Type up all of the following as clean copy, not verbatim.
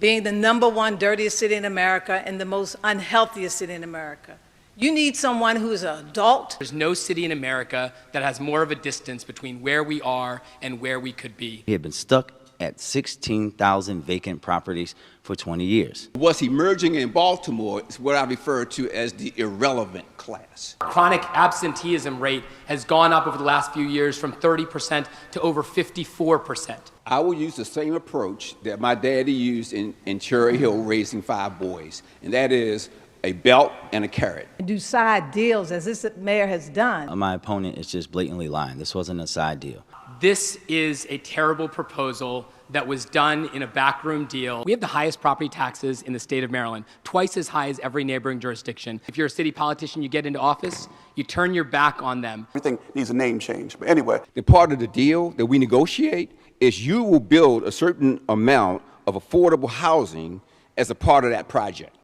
being the #1 dirtiest city in America and the most unhealthiest city in America. You need someone who is an adult. There's no city in America that has more of a distance between where we are and where we could be. We have been stuck at 16,000 vacant properties for 20 years. What's emerging in Baltimore is what I refer to as the irrelevant class. Chronic absenteeism rate has gone up over the last few years from 30% to over 54%. I will use the same approach that my daddy used in Cherry Hill raising 5 boys, and that is a belt and a carrot. Do side deals, as this mayor has done. My opponent is just blatantly lying. This wasn't a side deal. This is a terrible proposal that was done in a backroom deal. We have the highest property taxes in the state of Maryland, twice as high as every neighboring jurisdiction. If you're a city politician, you get into office, you turn your back on them. Everything needs a name change. But anyway. The part of the deal that we negotiate is you will build a certain amount of affordable housing as a part of that project.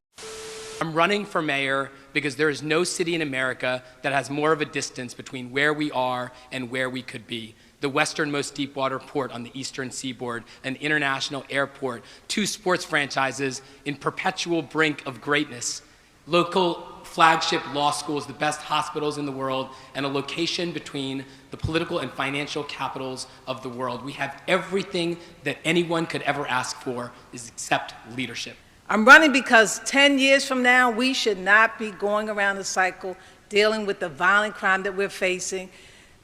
I'm running for mayor because there is no city in America that has more of a distance between where we are and where we could be. The westernmost deepwater port on the eastern seaboard, an international airport, 2 sports franchises in perpetual brink of greatness, local flagship law schools, the best hospitals in the world, and a location between the political and financial capitals of the world. We have everything that anyone could ever ask for, except leadership. I'm running because 10 years from now, we should not be going around the cycle dealing with the violent crime that we're facing,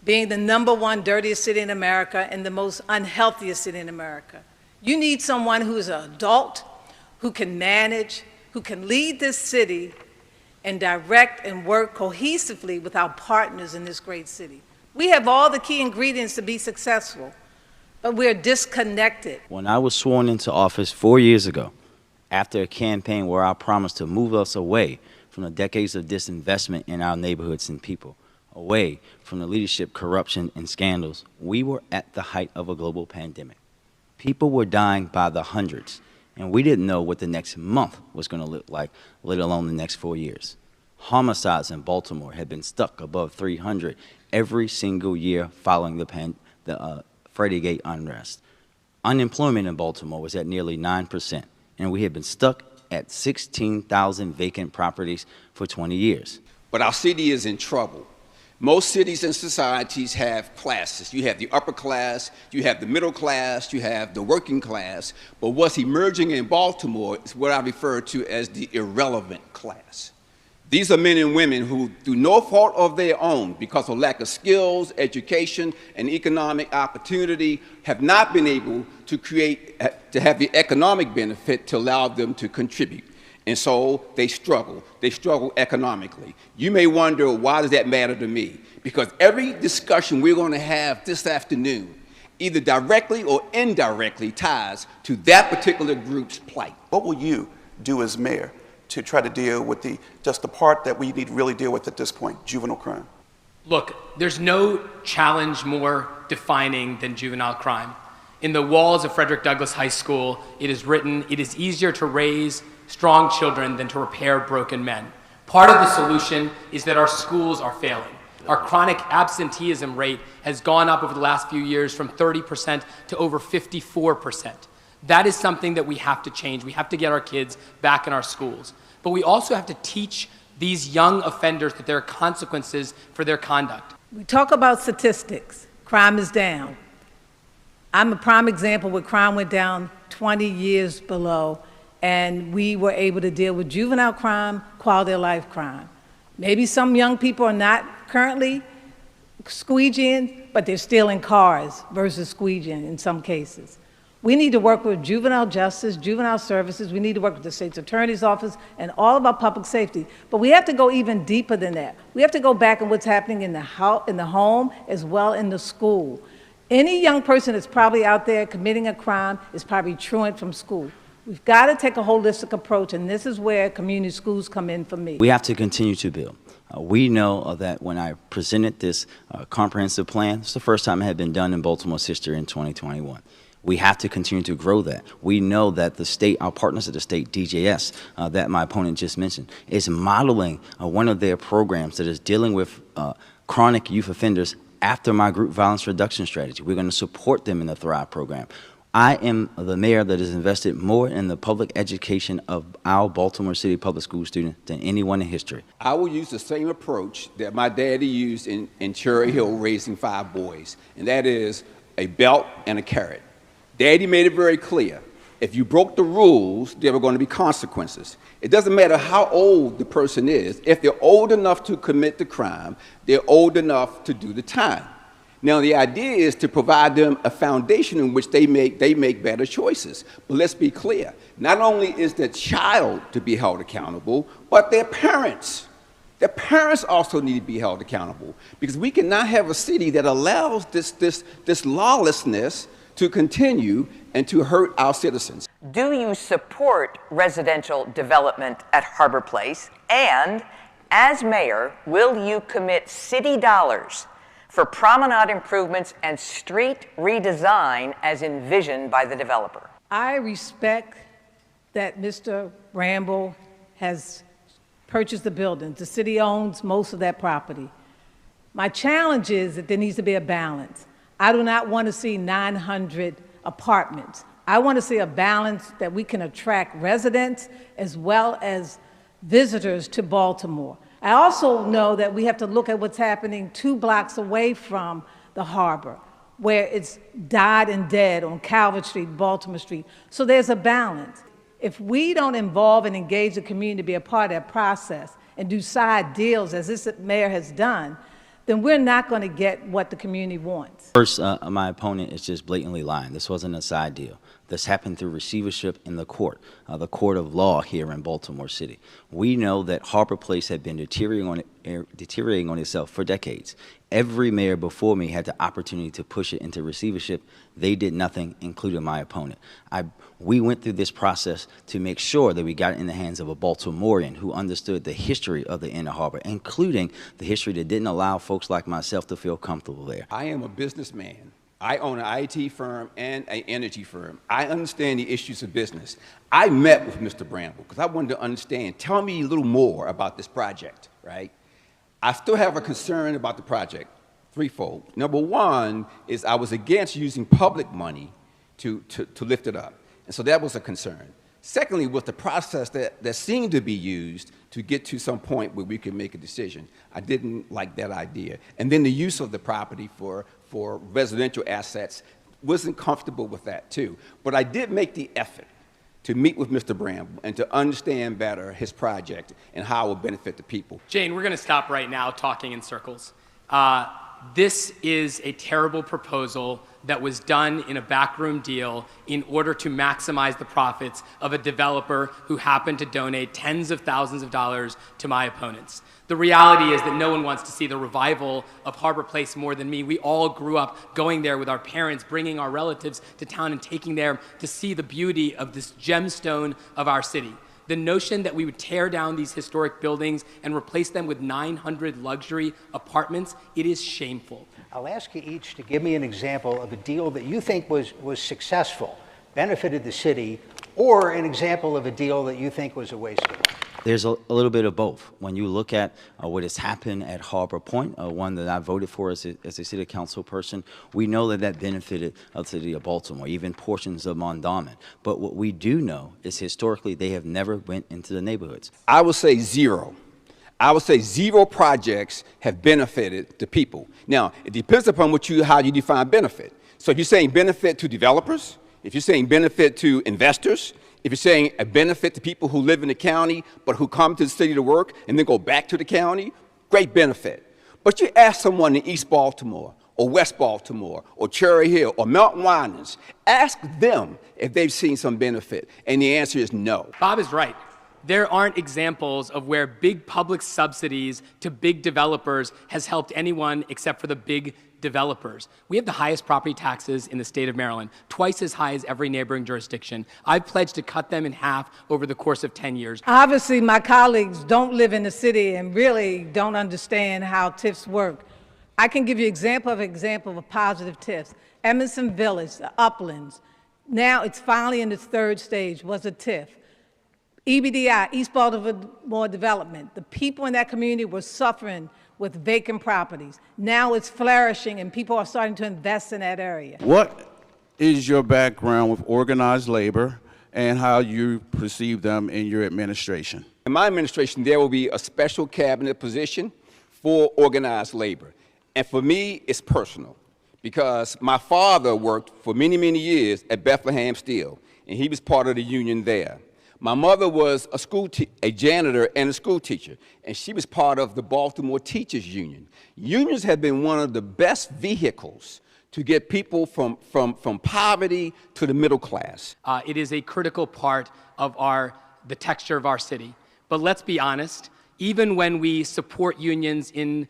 being the #1 dirtiest city in America and the most unhealthiest city in America. You need someone who is an adult, who can manage, who can lead this city and direct and work cohesively with our partners in this great city. We have all the key ingredients to be successful, but we're disconnected. When I was sworn into office 4 years ago, after a campaign where I promised to move us away from the decades of disinvestment in our neighborhoods and people, away from the leadership corruption and scandals, we were at the height of a global pandemic. People were dying by the hundreds, and we didn't know what the next month was going to look like, let alone the next 4 years. Homicides in Baltimore had been stuck above 300 every single year following the Freddie Gate unrest. Unemployment in Baltimore was at nearly 9%. And we have been stuck at 16,000 vacant properties for 20 years. But our city is in trouble. Most cities and societies have classes. You have the upper class, you have the middle class, you have the working class. But what's emerging in Baltimore is what I refer to as the irrelevant class. These are men and women who, through no fault of their own, because of lack of skills, education, and economic opportunity, have not been able to have the economic benefit to allow them to contribute. And so they struggle economically. You may wonder, why does that matter to me? Because every discussion we're going to have this afternoon either directly or indirectly ties to that particular group's plight. What will you do as mayor to try to deal with just the part that we need to really deal with at this point, juvenile crime? Look, there's no challenge more defining than juvenile crime. In the walls of Frederick Douglass High School, it is written, "It is easier to raise strong children than to repair broken men." Part of the solution is that our schools are failing. Our chronic absenteeism rate has gone up over the last few years from 30% to over 54%. That is something that we have to change. We have to get our kids back in our schools. But we also have to teach these young offenders that there are consequences for their conduct. We talk about statistics. Crime is down. I'm a prime example where crime went down 20 years below, and we were able to deal with juvenile crime, quality of life crime. Maybe some young people are not currently squeegeeing, but they're stealing cars versus squeegeeing in some cases. We need to work with juvenile justice, juvenile services. We need to work with the state's attorney's office and all of our public safety. But we have to go even deeper than that. We have to go back in what's happening in the home as well in the school. Any young person that's probably out there committing a crime is probably truant from school. We've got to take a holistic approach, and this is where community schools come in for me. We have to continue to build. We know that when I presented this comprehensive plan, it's the first time it had been done in Baltimore's history in 2021. We have to continue to grow that. We know that the state, our partners at the state, DJS, that my opponent just mentioned, is modeling one of their programs that is dealing with chronic youth offenders after my group violence reduction strategy. We're going to support them in the Thrive program. I am the mayor that has invested more in the public education of our Baltimore City public school students than anyone in history. I will use the same approach that my daddy used in Cherry Hill raising 5 boys, and that is a belt and a carrot. Daddy made it very clear. If you broke the rules, there were going to be consequences. It doesn't matter how old the person is. If they're old enough to commit the crime, they're old enough to do the time. Now, the idea is to provide them a foundation in which they make better choices. But let's be clear. Not only is the child to be held accountable, but their parents. Their parents also need to be held accountable, because we cannot have a city that allows this lawlessness to continue and to hurt our citizens. Do you support residential development at Harbor Place? And as mayor, will you commit city dollars for promenade improvements and street redesign as envisioned by the developer? I respect that Mr. Bramble has purchased the building. The city owns most of that property. My challenge is that there needs to be a balance. I do not want to see 900 apartments. I want to see a balance that we can attract residents as well as visitors to Baltimore. I also know that we have to look at what's happening 2 blocks away from the harbor, where it's died and dead on Calvert Street, Baltimore Street. So there's a balance. If we don't involve and engage the community to be a part of that process and do side deals, as this mayor has done, then we're not going to get what the community wants. First, my opponent is just blatantly lying. This wasn't a side deal. This happened through receivership in the court of law here in Baltimore City. We know that Harbor Place had been deteriorating on itself for decades. Every mayor before me had the opportunity to push it into receivership. They did nothing, including my opponent. We went through this process to make sure that we got it in the hands of a Baltimorean who understood the history of the Inner Harbor, including the history that didn't allow folks like myself to feel comfortable there. I am a businessman. I own an IT firm and an energy firm. I understand the issues of business. I met with Mr. Bramble because I wanted to understand. Tell me a little more about this project, right? I still have a concern about the project, threefold. Number one is I was against using public money to lift it up. And so that was a concern. Secondly, was the process that seemed to be used to get to some point where we could make a decision. I didn't like that idea. And then the use of the property for residential assets, wasn't comfortable with that too. But I did make the effort to meet with Mr. Bramble and to understand better his project and how it will benefit the people. Jane, we're going to stop right now talking in circles. This is a terrible proposal that was done in a backroom deal in order to maximize the profits of a developer who happened to donate tens of thousands of dollars to my opponents. The reality is that no one wants to see the revival of Harbor Place more than me. We all grew up going there with our parents, bringing our relatives to town and taking them to see the beauty of this gemstone of our city. The notion that we would tear down these historic buildings and replace them with 900 luxury apartments, it is shameful. I'll ask you each to give me an example of a deal that you think was successful, benefited the city, or an example of a deal that you think was a waste of money. There's a little bit of both. When you look at what has happened at Harbor Point, one that I voted for as a city council person, we know that benefited the city of Baltimore, even portions of Mondawmin. But what we do know is historically they have never went into the neighborhoods. I would say zero. I would say 0 projects have benefited the people. Now, it depends upon how you define benefit. So if you're saying benefit to developers, if you're saying benefit to investors, if you're saying a benefit to people who live in the county but who come to the city to work and then go back to the county, great benefit. But you ask someone in East Baltimore or West Baltimore or Cherry Hill or Mount Winans, ask them if they've seen some benefit, and the answer is no. Bob is right. There aren't examples of where big public subsidies to big developers has helped anyone except for the big developers. We have the highest property taxes in the state of Maryland, twice as high as every neighboring jurisdiction. I've pledged to cut them in half over the course of 10 years. Obviously, my colleagues don't live in the city and really don't understand how TIFs work. I can give you example of positive TIFs. Emerson Village, the Uplands, now it's finally in its 3rd stage, was a TIF. EBDI, East Baltimore Development, the people in that community were suffering with vacant properties. Now it's flourishing and people are starting to invest in that area. What is your background with organized labor and how you perceive them in your administration? In my administration, there will be a special cabinet position for organized labor. And for me, it's personal, because my father worked for many, many years at Bethlehem Steel, and he was part of the union there. My mother was a janitor and a school teacher, and she was part of the Baltimore Teachers Union. Unions have been one of the best vehicles to get people from poverty to the middle class. It is a critical part of the texture of our city. But let's be honest, even when we support unions in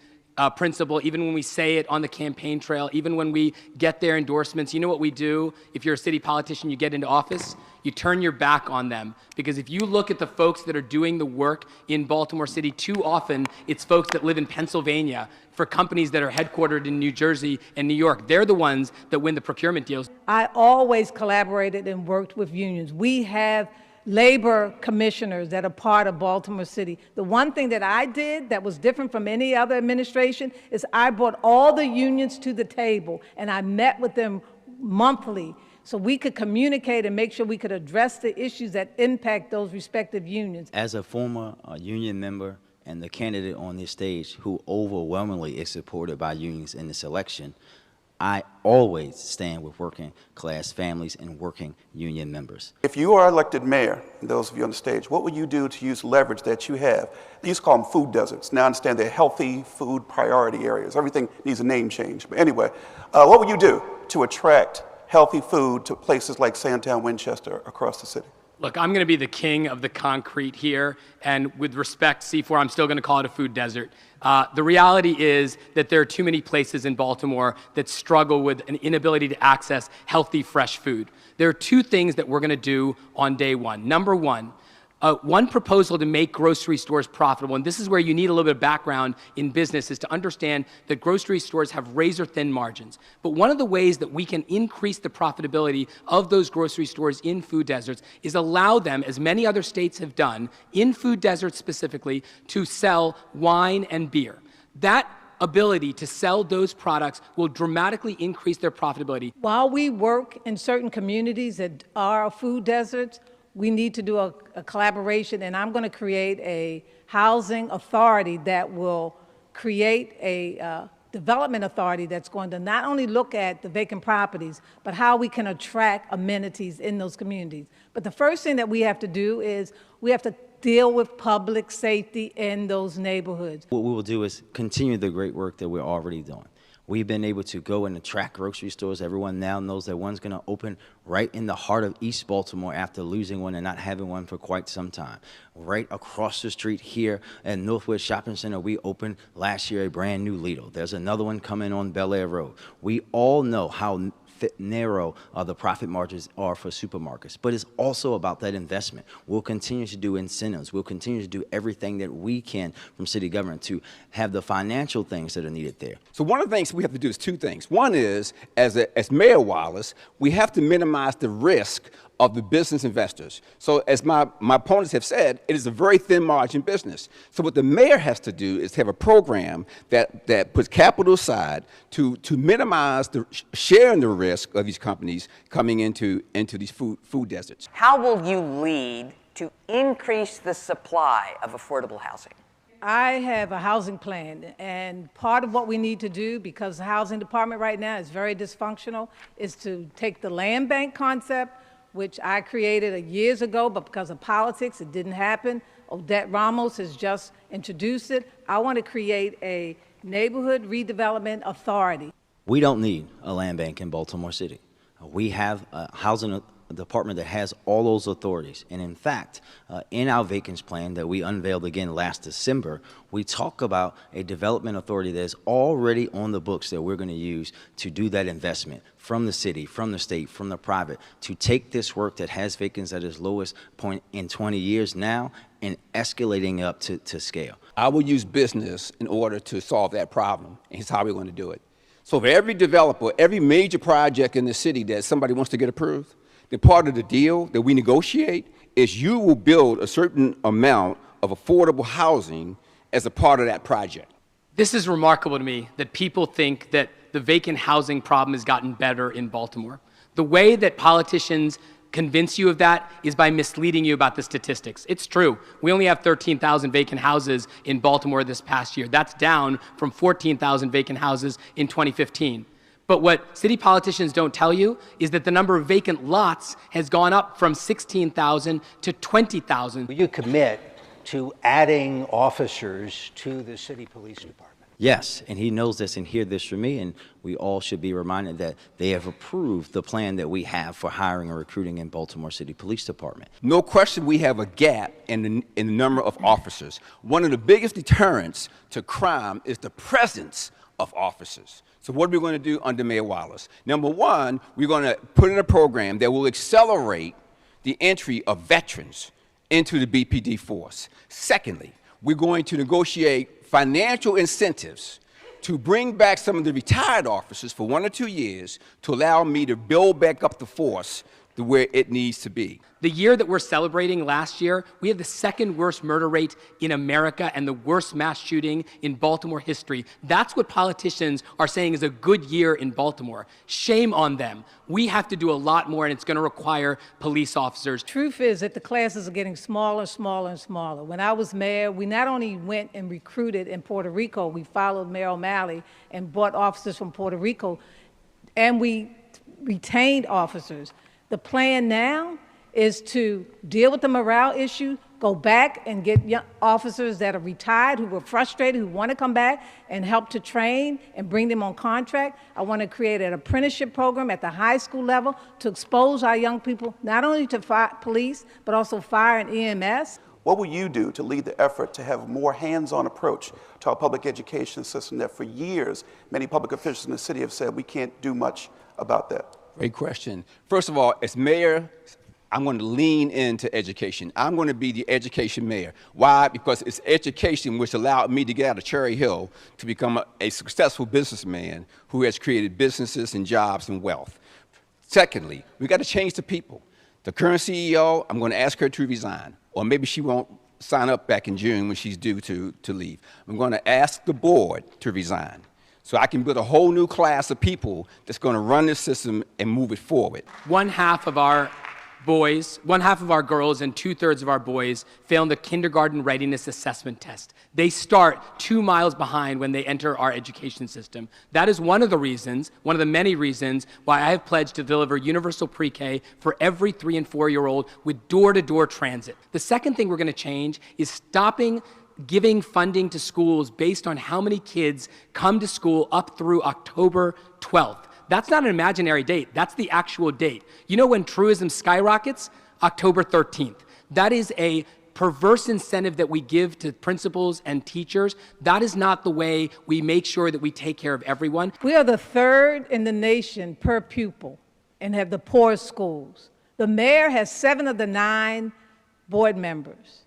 principle, even when we say it on the campaign trail, even when we get their endorsements, you know what we do? If you're a city politician, you get into office, you turn your back on them. Because if you look at the folks that are doing the work in Baltimore City, too often it's folks that live in Pennsylvania for companies that are headquartered in New Jersey and New York. They're the ones that win the procurement deals. I always collaborated and worked with unions. We have labor commissioners that are part of Baltimore City. The one thing that I did that was different from any other administration is I brought all the unions to the table, and I met with them monthly so we could communicate and make sure we could address the issues that impact those respective unions. As a former union member and the candidate on this stage who overwhelmingly is supported by unions in this election, I always stand with working class families and working union members. If you are elected mayor, and those of you on the stage, what would you do to use leverage that you have? They used to call them food deserts. Now I understand they're healthy food priority areas. Everything needs a name change. But anyway, what would you do to attract healthy food to places like Sandtown, Winchester, across the city? Look, I'm going to be the king of the concrete here, and with respect, C4, I'm still going to call it a food desert. The reality is that there are too many places in Baltimore that struggle with an inability to access healthy, fresh food. There are two things that we're going to do on day one. Number one proposal to make grocery stores profitable, and this is where you need a little bit of background in business, is to understand that grocery stores have razor-thin margins. But one of the ways that we can increase the profitability of those grocery stores in food deserts is allow them, as many other states have done, in food deserts specifically, to sell wine and beer. That ability to sell those products will dramatically increase their profitability. While we work in certain communities that are food deserts, we need to do a collaboration, and I'm going to create a housing authority that will create a development authority that's going to not only look at the vacant properties, but how we can attract amenities in those communities. But the first thing that we have to do is we have to deal with public safety in those neighborhoods. What we will do is continue the great work that we're already doing. We've been able to go and attract grocery stores. Everyone now knows that one's going to open right in the heart of East Baltimore after losing one and not having one for quite some time. Right across the street here at Northwood Shopping Center, we opened last year a brand new Lidl. There's another one coming on Bel Air Road. We all know how narrow the profit margins are for supermarkets, but it's also about that investment. We'll continue to do incentives. We'll continue to do everything that we can from city government to have the financial things that are needed there. So one of the things we have to do is two things. One is, as Mayor Wallace, we have to minimize the risk of the business investors. So as my opponents have said, it is a very thin margin business. So what the mayor has to do is have a program that puts capital aside to minimize the sharing the risk of these companies coming into these food deserts. How will you lead to increase the supply of affordable housing? I have a housing plan, and part of what we need to do, because the housing department right now is very dysfunctional, is to take the land bank concept, which I created years ago, but because of politics, it didn't happen. Odette Ramos has just introduced it. I want to create a neighborhood redevelopment authority. We don't need a land bank in Baltimore City. We have a housing department that has all those authorities. And in fact, in our vacancy plan that we unveiled again last December, we talk about a development authority that is already on the books that we're going to use to do that investment from the city, from the state, from the private, to take this work that has vacancies at its lowest point in 20 years now and escalating up to scale. I will use business in order to solve that problem, and here's how we're going to do it. So for every developer, every major project in the city that somebody wants to get approved, the part of the deal that we negotiate is you will build a certain amount of affordable housing as a part of that project. This is remarkable to me that people think that the vacant housing problem has gotten better in Baltimore. The way that politicians convince you of that is by misleading you about the statistics. It's true. We only have 13,000 vacant houses in Baltimore this past year. That's down from 14,000 vacant houses in 2015. But what city politicians don't tell you is that the number of vacant lots has gone up from 16,000 to 20,000. Will you commit to adding officers to the city police department? Yes, and he knows this and hear this from me, and we all should be reminded that they have approved the plan that we have for hiring and recruiting in Baltimore City Police Department. No question we have a gap in the number of officers. One of the biggest deterrents to crime is the presence of officers. So what are we going to do under Mayor Wallace? Number one, we're going to put in a program that will accelerate the entry of veterans into the BPD force. Secondly, we're going to negotiate financial incentives to bring back some of the retired officers for 1 or 2 years to allow me to build back up the force to where it needs to be. The year that we're celebrating last year, we have the second worst murder rate in America and the worst mass shooting in Baltimore history. That's what politicians are saying is a good year in Baltimore. Shame on them. We have to do a lot more, and it's going to require police officers. Truth is that the classes are getting smaller, smaller, and smaller. When I was mayor, we not only went and recruited in Puerto Rico, we followed Mayor O'Malley and brought officers from Puerto Rico, and we retained officers. The plan now is to deal with the morale issue, go back and get young officers that are retired, who were frustrated, who want to come back and help to train and bring them on contract. I want to create an apprenticeship program at the high school level to expose our young people, not only to police, but also fire and EMS. What will you do to lead the effort to have a more hands-on approach to our public education system that for years, many public officials in the city have said we can't do much about that? Great question. First of all, as mayor, I'm going to lean into education. I'm going to be the education mayor. Why? Because it's education which allowed me to get out of Cherry Hill to become a successful businessman who has created businesses and jobs and wealth. Secondly, we got to change the people. The current CEO, I'm going to ask her to resign, or maybe she won't sign up back in June when she's due to leave. I'm going to ask the board to resign, so I can build a whole new class of people that's going to run this system and move it forward. One half of our girls, and 2/3 of our boys fail in the kindergarten readiness assessment test. They start 2 miles behind when they enter our education system. That is one of the reasons, one of the many reasons, why I have pledged to deliver universal pre-K for every 3- and 4-year-old with door-to-door transit. The second thing we're going to change is stopping giving funding to schools based on how many kids come to school up through October 12th. That's not an imaginary date. That's the actual date. You know when truism skyrockets? October 13th. That is a perverse incentive that we give to principals and teachers. That is not the way we make sure that we take care of everyone. We are the 3rd in the nation per pupil and have the poorest schools. The mayor has 7 of the 9 board members.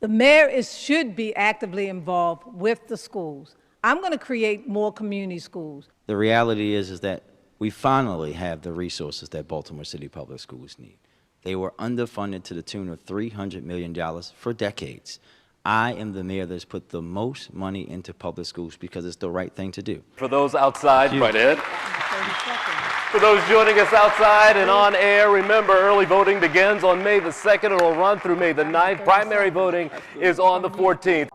The mayor should be actively involved with the schools. I'm going to create more community schools. The reality is that we finally have the resources that Baltimore City Public Schools need. They were underfunded to the tune of $300 million for decades. I am the mayor that's put the most money into public schools because it's the right thing to do. For those outside, right ahead. For those joining us outside and on air, remember early voting begins on May the 2nd. It will run through May the 9th. Primary voting is on the 14th.